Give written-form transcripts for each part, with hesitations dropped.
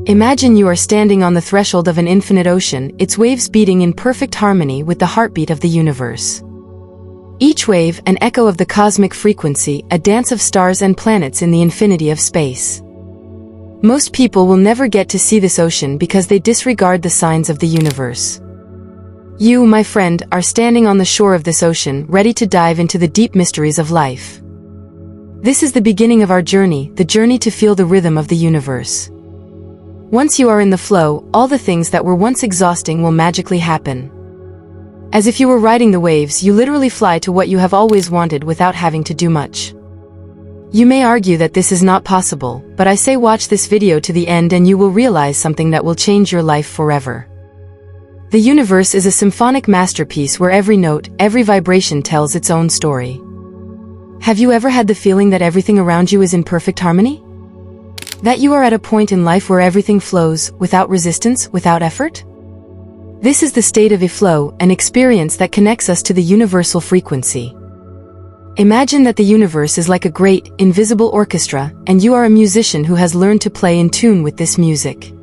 Imagine you are standing on the threshold of an infinite ocean, its waves beating in perfect harmony with the heartbeat of the universe. Each wave, an echo of the cosmic frequency, a dance of stars and planets in the infinity of space. Most people will never get to see this ocean because they disregard the signs of the universe. You, my friend, are standing on the shore of this ocean, ready to dive into the deep mysteries of life. This is the beginning of our journey, the journey to feel the rhythm of the universe. Once you are in the flow, all the things that were once exhausting will magically happen. As if you were riding the waves, you literally fly to what you have always wanted without having to do much. You may argue that this is not possible, but I say watch this video to the end and you will realize something that will change your life forever. The universe is a symphonic masterpiece where every note, every vibration tells its own story. Have you ever had the feeling that everything around you is in perfect harmony? That you are at a point in life where everything flows, without resistance, without effort? This is the state of flow, an experience that connects us to the universal frequency. Imagine that the universe is like a great, invisible orchestra, and you are a musician who has learned to play in tune with this music.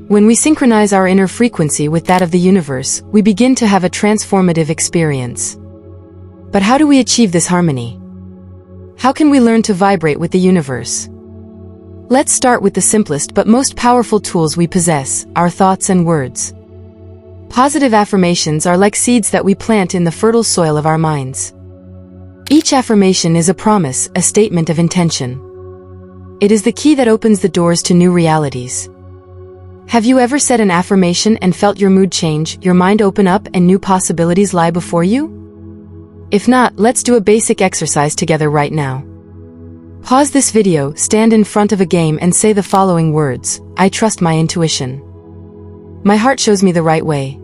When we synchronize our inner frequency with that of the universe, we begin to have a transformative experience. But how do we achieve this harmony? How can we learn to vibrate with the universe? Let's start with the simplest but most powerful tools we possess, our thoughts and words. Positive affirmations are like seeds that we plant in the fertile soil of our minds. Each affirmation is a promise, a statement of intention. It is the key that opens the doors to new realities. Have you ever said an affirmation and felt your mood change, your mind open up, and new possibilities lie before you? If not, let's do a basic exercise together right now. Pause this video, stand in front of a game and say the following words: I trust my intuition. My heart shows me the right way.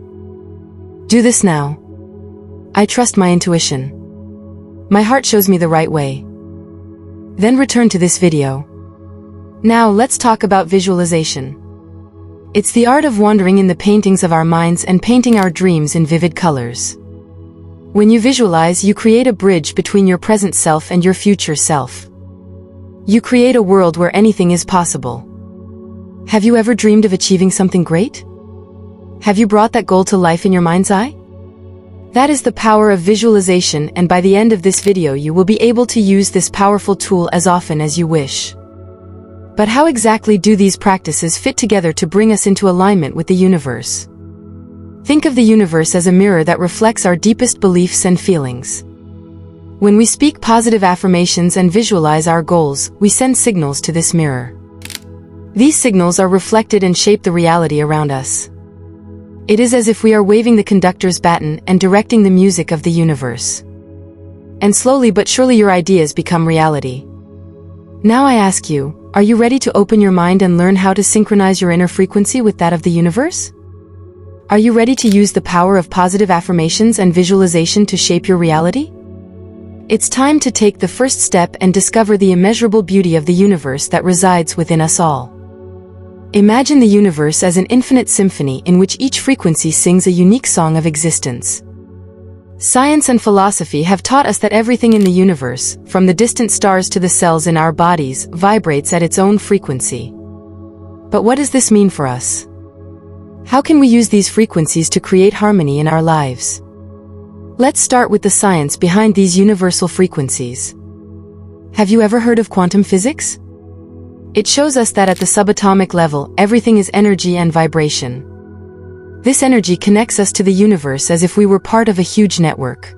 Do this now. I trust my intuition. My heart shows me the right way. Then return to this video. Now let's talk about visualization. It's the art of wandering in the paintings of our minds and painting our dreams in vivid colors. When you visualize, you create a bridge between your present self and your future self. You create a world where anything is possible. Have you ever dreamed of achieving something great? Have you brought that goal to life in your mind's eye? That is the power of visualization, and by the end of this video you will be able to use this powerful tool as often as you wish. But how exactly do these practices fit together to bring us into alignment with the universe? Think of the universe as a mirror that reflects our deepest beliefs and feelings. When we speak positive affirmations and visualize our goals, we send signals to this mirror. These signals are reflected and shape the reality around us. It is as if we are waving the conductor's baton and directing the music of the universe. And slowly but surely your ideas become reality. Now I ask you, are you ready to open your mind and learn how to synchronize your inner frequency with that of the universe? Are you ready to use the power of positive affirmations and visualization to shape your reality? It's time to take the first step and discover the immeasurable beauty of the universe that resides within us all. Imagine the universe as an infinite symphony in which each frequency sings a unique song of existence. Science and philosophy have taught us that everything in the universe, from the distant stars to the cells in our bodies, vibrates at its own frequency. But what does this mean for us? How can we use these frequencies to create harmony in our lives? Let's start with the science behind these universal frequencies. Have you ever heard of quantum physics? It shows us that at the subatomic level, everything is energy and vibration. This energy connects us to the universe as if we were part of a huge network.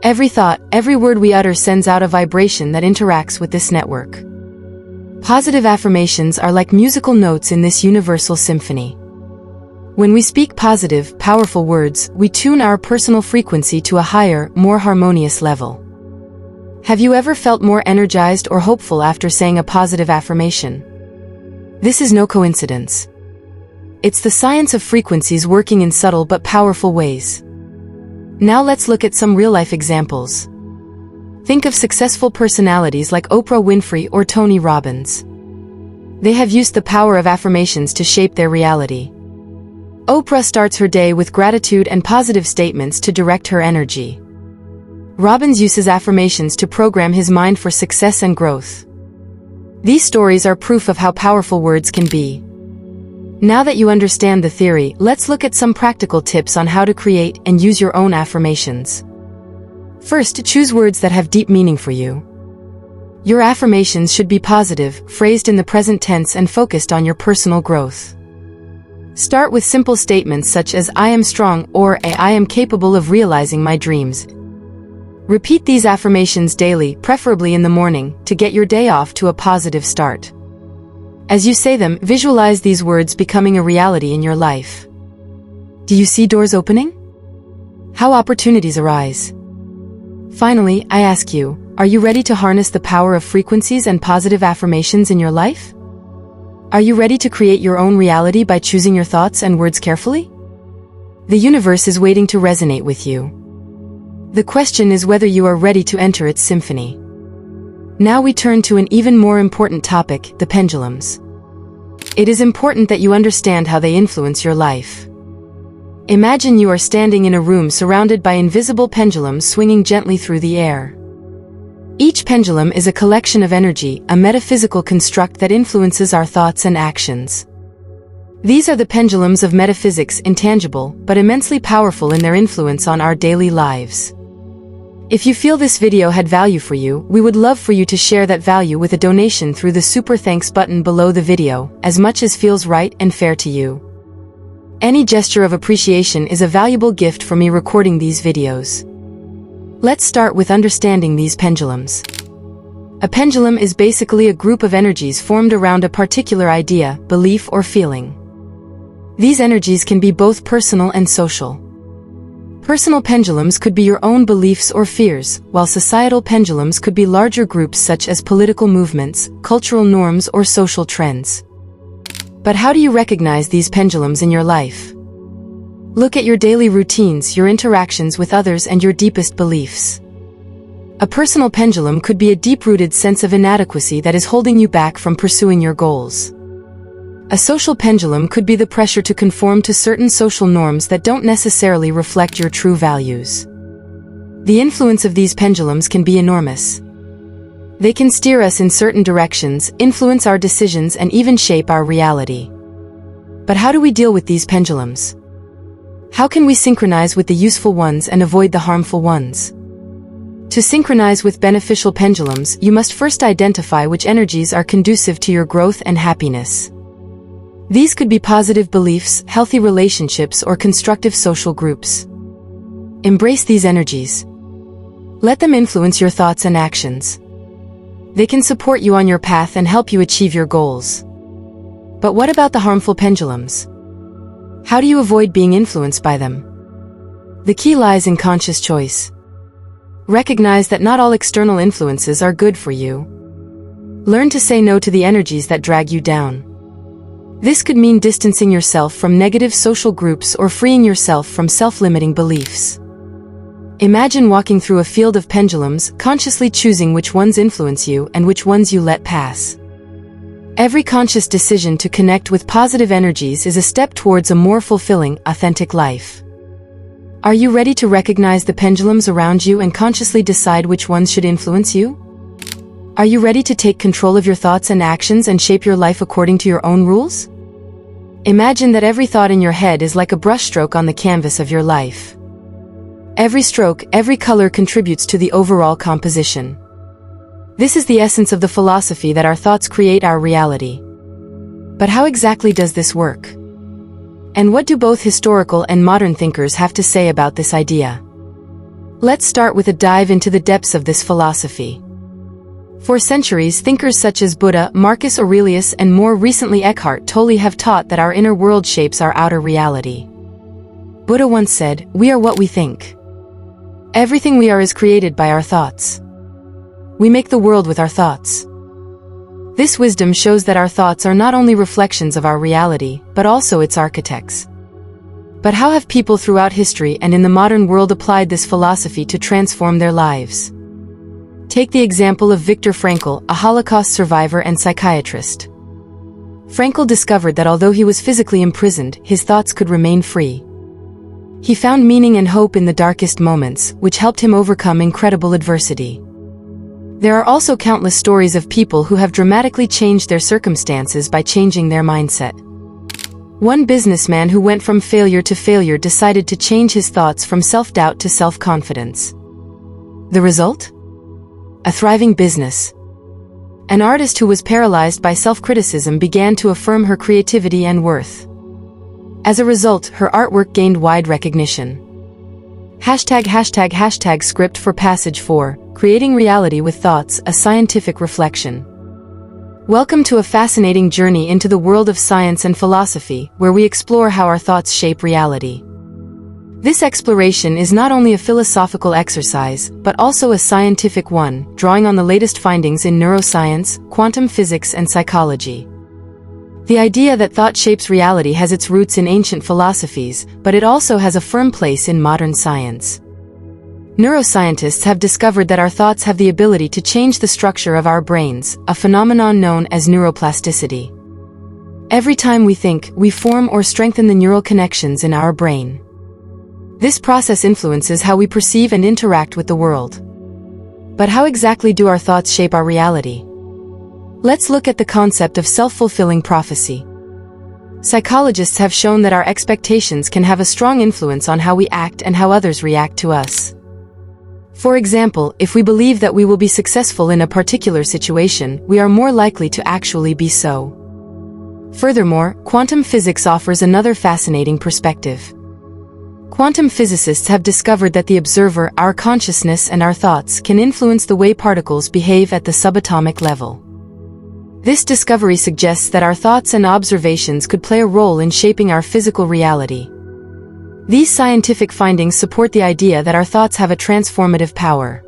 Every thought, every word we utter sends out a vibration that interacts with this network. Positive affirmations are like musical notes in this universal symphony. When we speak positive, powerful words, we tune our personal frequency to a higher, more harmonious level. Have you ever felt more energized or hopeful after saying a positive affirmation? This is no coincidence. It's the science of frequencies working in subtle but powerful ways. Now let's look at some real-life examples. Think of successful personalities like Oprah Winfrey or Tony Robbins. They have used the power of affirmations to shape their reality. Oprah starts her day with gratitude and positive statements to direct her energy. Robbins uses affirmations to program his mind for success and growth. These stories are proof of how powerful words can be. Now that you understand the theory, let's look at some practical tips on how to create and use your own affirmations. First, choose words that have deep meaning for you. Your affirmations should be positive, phrased in the present tense and focused on your personal growth. Start with simple statements such as "I am strong" or "I am capable of realizing my dreams." Repeat these affirmations daily, preferably in the morning, to get your day off to a positive start. As you say them, visualize these words becoming a reality in your life. Do you see doors opening? How opportunities arise? Finally, I ask you, are you ready to harness the power of frequencies and positive affirmations in your life? Are you ready to create your own reality by choosing your thoughts and words carefully? The universe is waiting to resonate with you. The question is whether you are ready to enter its symphony. Now we turn to an even more important topic, the pendulums. It is important that you understand how they influence your life. Imagine you are standing in a room surrounded by invisible pendulums swinging gently through the air. Each pendulum is a collection of energy, a metaphysical construct that influences our thoughts and actions. These are the pendulums of metaphysics, intangible, but immensely powerful in their influence on our daily lives. If you feel this video had value for you, we would love for you to share that value with a donation through the Super Thanks button below the video, as much as feels right and fair to you. Any gesture of appreciation is a valuable gift for me recording these videos. Let's start with understanding these pendulums. A pendulum is basically a group of energies formed around a particular idea, belief, or feeling. These energies can be both personal and social. Personal pendulums could be your own beliefs or fears, while societal pendulums could be larger groups such as political movements, cultural norms, or social trends. But how do you recognize these pendulums in your life? Look at your daily routines, your interactions with others, and your deepest beliefs. A personal pendulum could be a deep-rooted sense of inadequacy that is holding you back from pursuing your goals. A social pendulum could be the pressure to conform to certain social norms that don't necessarily reflect your true values. The influence of these pendulums can be enormous. They can steer us in certain directions, influence our decisions, and even shape our reality. But how do we deal with these pendulums? How can we synchronize with the useful ones and avoid the harmful ones? To synchronize with beneficial pendulums, you must first identify which energies are conducive to your growth and happiness. These could be positive beliefs, healthy relationships, or constructive social groups. Embrace these energies. Let them influence your thoughts and actions. They can support you on your path and help you achieve your goals. But what about the harmful pendulums? How do you avoid being influenced by them? The key lies in conscious choice. Recognize that not all external influences are good for you. Learn to say no to the energies that drag you down. This could mean distancing yourself from negative social groups or freeing yourself from self-limiting beliefs. Imagine walking through a field of pendulums, consciously choosing which ones influence you and which ones you let pass. Every conscious decision to connect with positive energies is a step towards a more fulfilling, authentic life. Are you ready to recognize the pendulums around you and consciously decide which ones should influence you? Are you ready to take control of your thoughts and actions and shape your life according to your own rules? Imagine that every thought in your head is like a brushstroke on the canvas of your life. Every stroke, every color contributes to the overall composition. This is the essence of the philosophy that our thoughts create our reality. But how exactly does this work? And what do both historical and modern thinkers have to say about this idea? Let's start with a dive into the depths of this philosophy. For centuries, thinkers such as Buddha, Marcus Aurelius, and more recently Eckhart Tolle have taught that our inner world shapes our outer reality. Buddha once said, "We are what we think." Everything we are is created by our thoughts. We make the world with our thoughts. This wisdom shows that our thoughts are not only reflections of our reality, but also its architects. But how have people throughout history and in the modern world applied this philosophy to transform their lives? Take the example of Viktor Frankl, a Holocaust survivor and psychiatrist. Frankl discovered that although he was physically imprisoned, his thoughts could remain free. He found meaning and hope in the darkest moments, which helped him overcome incredible adversity. There are also countless stories of people who have dramatically changed their circumstances by changing their mindset. One businessman who went from failure to failure decided to change his thoughts from self-doubt to self-confidence. The result? A thriving business. An artist who was paralyzed by self-criticism began to affirm her creativity and worth. As a result, her artwork gained wide recognition. #### script for passage 4, Creating Reality with Thoughts, a Scientific Reflection. Welcome to a fascinating journey into the world of science and philosophy, where we explore how our thoughts shape reality. This exploration is not only a philosophical exercise, but also a scientific one, drawing on the latest findings in neuroscience, quantum physics, and psychology. The idea that thought shapes reality has its roots in ancient philosophies, but it also has a firm place in modern science. Neuroscientists have discovered that our thoughts have the ability to change the structure of our brains, a phenomenon known as neuroplasticity. Every time we think, we form or strengthen the neural connections in our brain. This process influences how we perceive and interact with the world. But how exactly do our thoughts shape our reality? Let's look at the concept of self-fulfilling prophecy. Psychologists have shown that our expectations can have a strong influence on how we act and how others react to us. For example, if we believe that we will be successful in a particular situation, we are more likely to actually be so. Furthermore, quantum physics offers another fascinating perspective. Quantum physicists have discovered that the observer, our consciousness, and our thoughts can influence the way particles behave at the subatomic level. This discovery suggests that our thoughts and observations could play a role in shaping our physical reality. These scientific findings support the idea that our thoughts have a transformative power.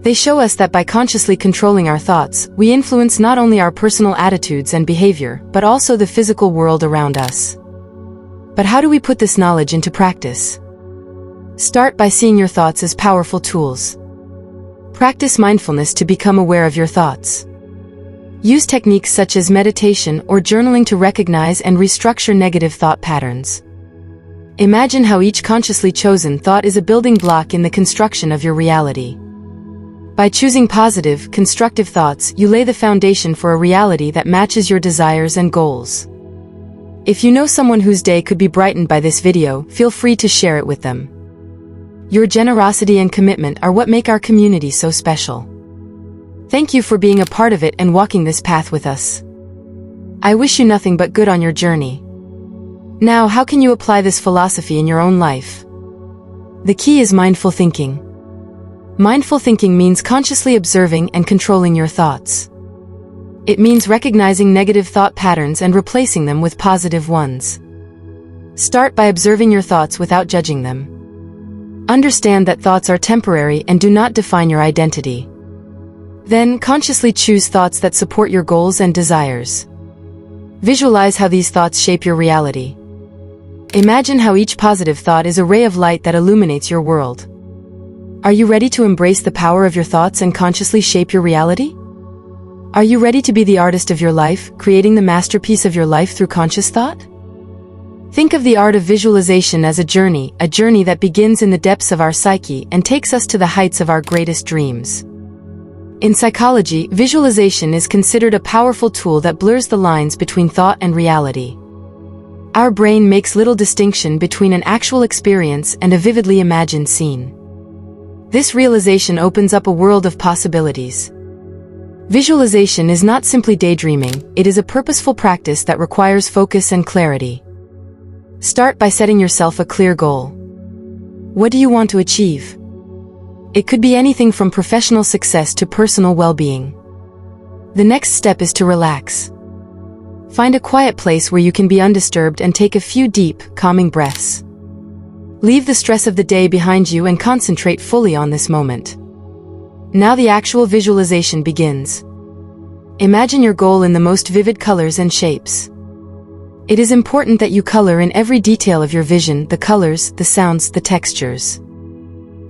They show us that by consciously controlling our thoughts, we influence not only our personal attitudes and behavior, but also the physical world around us. But how do we put this knowledge into practice? Start by seeing your thoughts as powerful tools. Practice mindfulness to become aware of your thoughts. Use techniques such as meditation or journaling to recognize and restructure negative thought patterns. Imagine how each consciously chosen thought is a building block in the construction of your reality. By choosing positive, constructive thoughts, you lay the foundation for a reality that matches your desires and goals. If you know someone whose day could be brightened by this video, feel free to share it with them. Your generosity and commitment are what make our community so special. Thank you for being a part of it and walking this path with us. I wish you nothing but good on your journey. Now, how can you apply this philosophy in your own life? The key is mindful thinking. Mindful thinking means consciously observing and controlling your thoughts. It means recognizing negative thought patterns and replacing them with positive ones. Start by observing your thoughts without judging them. Understand that thoughts are temporary and do not define your identity. Then, consciously choose thoughts that support your goals and desires. Visualize how these thoughts shape your reality. Imagine how each positive thought is a ray of light that illuminates your world. Are you ready to embrace the power of your thoughts and consciously shape your reality? Are you ready to be the artist of your life, creating the masterpiece of your life through conscious thought? Think of the art of visualization as a journey that begins in the depths of our psyche and takes us to the heights of our greatest dreams. In psychology, visualization is considered a powerful tool that blurs the lines between thought and reality. Our brain makes little distinction between an actual experience and a vividly imagined scene. This realization opens up a world of possibilities. Visualization is not simply daydreaming, it is a purposeful practice that requires focus and clarity. Start by setting yourself a clear goal. What do you want to achieve? It could be anything from professional success to personal well-being. The next step is to relax. Find a quiet place where you can be undisturbed and take a few deep, calming breaths. Leave the stress of the day behind you and concentrate fully on this moment. Now the actual visualization begins. Imagine your goal in the most vivid colors and shapes. It is important that you color in every detail of your vision, the colors, the sounds, the textures.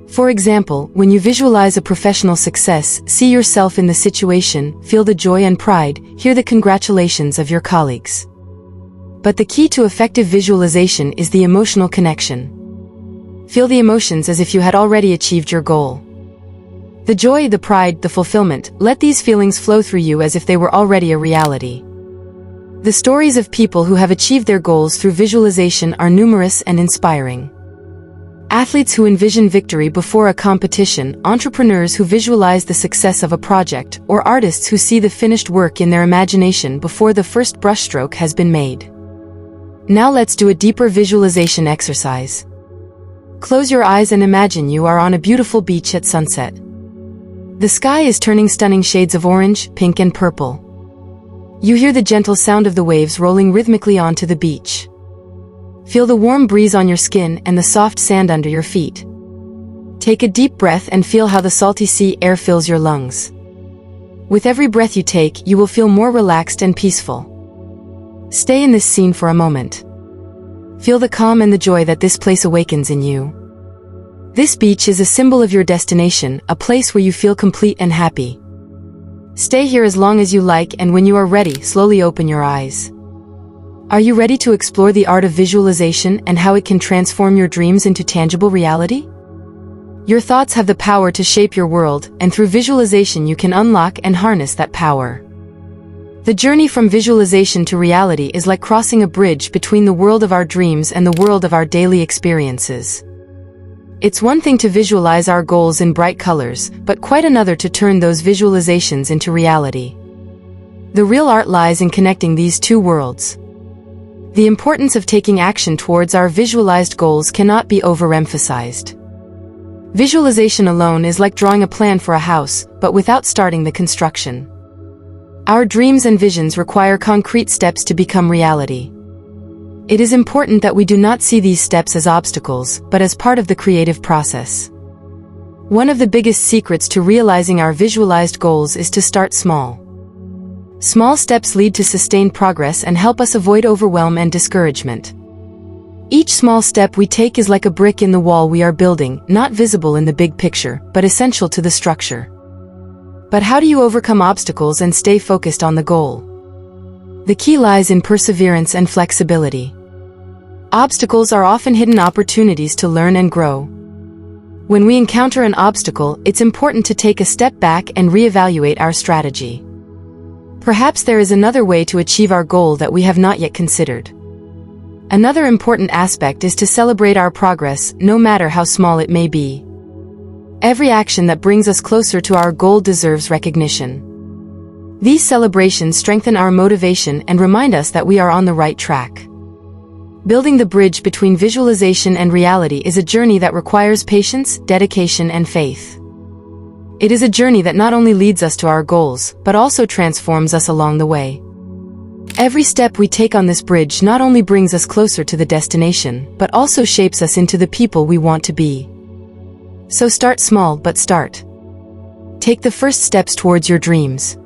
For example, when you visualize a professional success, see yourself in the situation, feel the joy and pride, hear the congratulations of your colleagues. But the key to effective visualization is the emotional connection. Feel the emotions as if you had already achieved your goal. The joy, the pride, the fulfillment, let these feelings flow through you as if they were already a reality. The stories of people who have achieved their goals through visualization are numerous and inspiring. Athletes who envision victory before a competition, entrepreneurs who visualize the success of a project, or artists who see the finished work in their imagination before the first brushstroke has been made. Now let's do a deeper visualization exercise. Close your eyes and imagine you are on a beautiful beach at sunset. The sky is turning stunning shades of orange, pink and purple. You hear the gentle sound of the waves rolling rhythmically onto the beach. Feel the warm breeze on your skin and the soft sand under your feet. Take a deep breath and feel how the salty sea air fills your lungs. With every breath you take, you will feel more relaxed and peaceful. Stay in this scene for a moment. Feel the calm and the joy that this place awakens in you. This beach is a symbol of your destination, a place where you feel complete and happy. Stay here as long as you like, and when you are ready, slowly open your eyes. Are you ready to explore the art of visualization and how it can transform your dreams into tangible reality? Your thoughts have the power to shape your world, and through visualization you can unlock and harness that power. The journey from visualization to reality is like crossing a bridge between the world of our dreams and the world of our daily experiences. It's one thing to visualize our goals in bright colors, but quite another to turn those visualizations into reality. The real art lies in connecting these two worlds. The importance of taking action towards our visualized goals cannot be overemphasized. Visualization alone is like drawing a plan for a house, but without starting the construction. Our dreams and visions require concrete steps to become reality. It is important that we do not see these steps as obstacles, but as part of the creative process. One of the biggest secrets to realizing our visualized goals is to start small. Small steps lead to sustained progress and help us avoid overwhelm and discouragement. Each small step we take is like a brick in the wall we are building, not visible in the big picture, but essential to the structure. But how do you overcome obstacles and stay focused on the goal? The key lies in perseverance and flexibility. Obstacles are often hidden opportunities to learn and grow. When we encounter an obstacle, it's important to take a step back and reevaluate our strategy. Perhaps there is another way to achieve our goal that we have not yet considered. Another important aspect is to celebrate our progress, no matter how small it may be. Every action that brings us closer to our goal deserves recognition. These celebrations strengthen our motivation and remind us that we are on the right track. Building the bridge between visualization and reality is a journey that requires patience, dedication, and faith. It is a journey that not only leads us to our goals, but also transforms us along the way. Every step we take on this bridge not only brings us closer to the destination, but also shapes us into the people we want to be. So start small, but start. Take the first steps towards your dreams.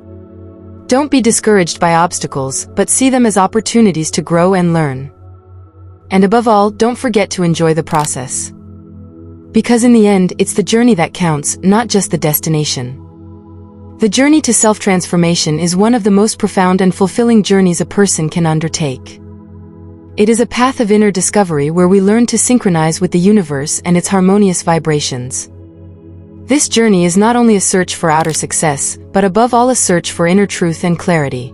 Don't be discouraged by obstacles, but see them as opportunities to grow and learn. And above all, don't forget to enjoy the process. Because in the end, it's the journey that counts, not just the destination. The journey to self-transformation is one of the most profound and fulfilling journeys a person can undertake. It is a path of inner discovery where we learn to synchronize with the universe and its harmonious vibrations. This journey is not only a search for outer success, but above all a search for inner truth and clarity.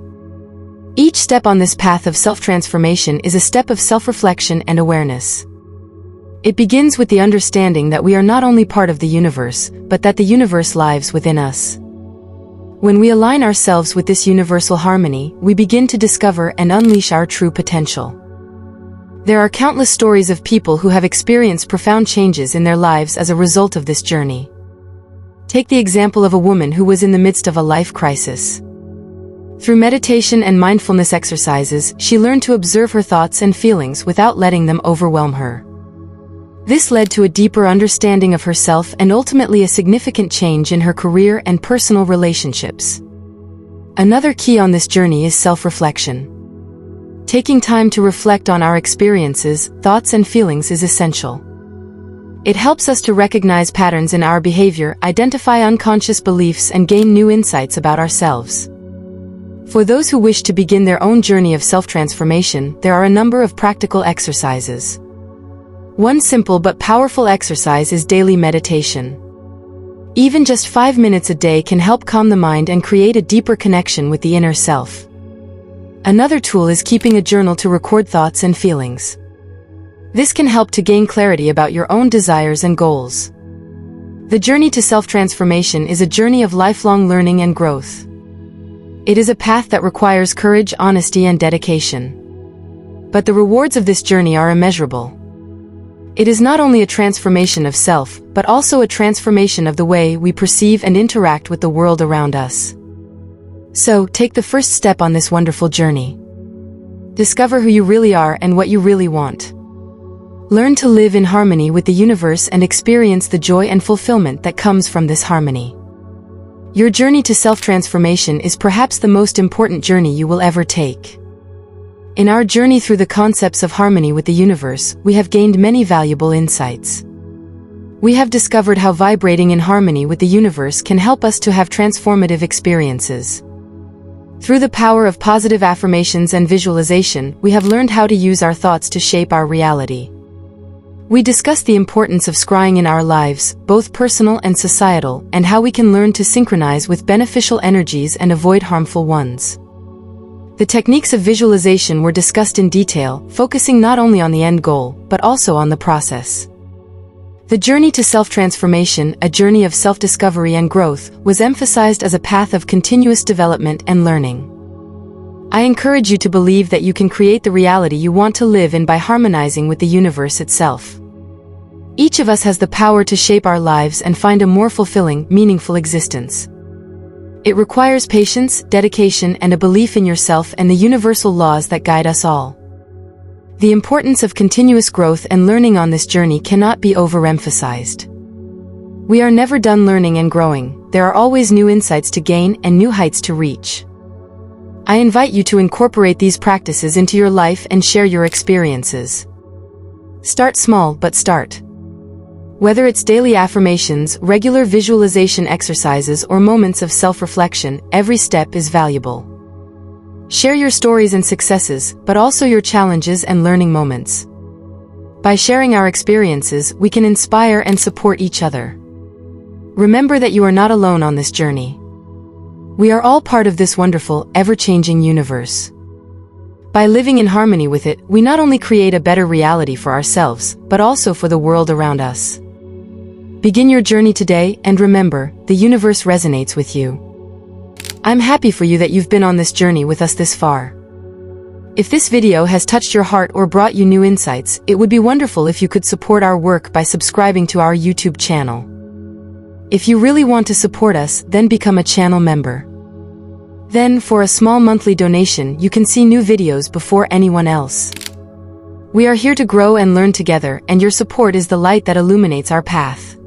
Each step on this path of self-transformation is a step of self-reflection and awareness. It begins with the understanding that we are not only part of the universe, but that the universe lives within us. When we align ourselves with this universal harmony, we begin to discover and unleash our true potential. There are countless stories of people who have experienced profound changes in their lives as a result of this journey. Take the example of a woman who was in the midst of a life crisis. Through meditation and mindfulness exercises, she learned to observe her thoughts and feelings without letting them overwhelm her. This led to a deeper understanding of herself and ultimately a significant change in her career and personal relationships. Another key on this journey is self-reflection. Taking time to reflect on our experiences, thoughts, and feelings is essential. It helps us to recognize patterns in our behavior, identify unconscious beliefs, and gain new insights about ourselves. For those who wish to begin their own journey of self-transformation, there are a number of practical exercises. One simple but powerful exercise is daily meditation. Even just 5 minutes a day can help calm the mind and create a deeper connection with the inner self. Another tool is keeping a journal to record thoughts and feelings. This can help to gain clarity about your own desires and goals. The journey to self-transformation is a journey of lifelong learning and growth. It is a path that requires courage, honesty, and dedication. But the rewards of this journey are immeasurable. It is not only a transformation of self, but also a transformation of the way we perceive and interact with the world around us. So, take the first step on this wonderful journey. Discover who you really are and what you really want. Learn to live in harmony with the universe and experience the joy and fulfillment that comes from this harmony. Your journey to self-transformation is perhaps the most important journey you will ever take. In our journey through the concepts of harmony with the universe, we have gained many valuable insights. We have discovered how vibrating in harmony with the universe can help us to have transformative experiences. Through the power of positive affirmations and visualization, we have learned how to use our thoughts to shape our reality. We discussed the importance of scrying in our lives, both personal and societal, and how we can learn to synchronize with beneficial energies and avoid harmful ones. The techniques of visualization were discussed in detail, focusing not only on the end goal, but also on the process. The journey to self-transformation, a journey of self-discovery and growth, was emphasized as a path of continuous development and learning. I encourage you to believe that you can create the reality you want to live in by harmonizing with the universe itself. Each of us has the power to shape our lives and find a more fulfilling, meaningful existence. It requires patience, dedication, and a belief in yourself and the universal laws that guide us all. The importance of continuous growth and learning on this journey cannot be overemphasized. We are never done learning and growing. There are always new insights to gain and new heights to reach. I invite you to incorporate these practices into your life and share your experiences. Start small, but start. Whether it's daily affirmations, regular visualization exercises, or moments of self-reflection, every step is valuable. Share your stories and successes, but also your challenges and learning moments. By sharing our experiences, we can inspire and support each other. Remember that you are not alone on this journey. We are all part of this wonderful, ever-changing universe. By living in harmony with it, we not only create a better reality for ourselves, but also for the world around us. Begin your journey today, and remember, the universe resonates with you. I'm happy for you that you've been on this journey with us this far. If this video has touched your heart or brought you new insights, it would be wonderful if you could support our work by subscribing to our YouTube channel. If you really want to support us, then become a channel member. Then, for a small monthly donation, you can see new videos before anyone else. We are here to grow and learn together, and your support is the light that illuminates our path.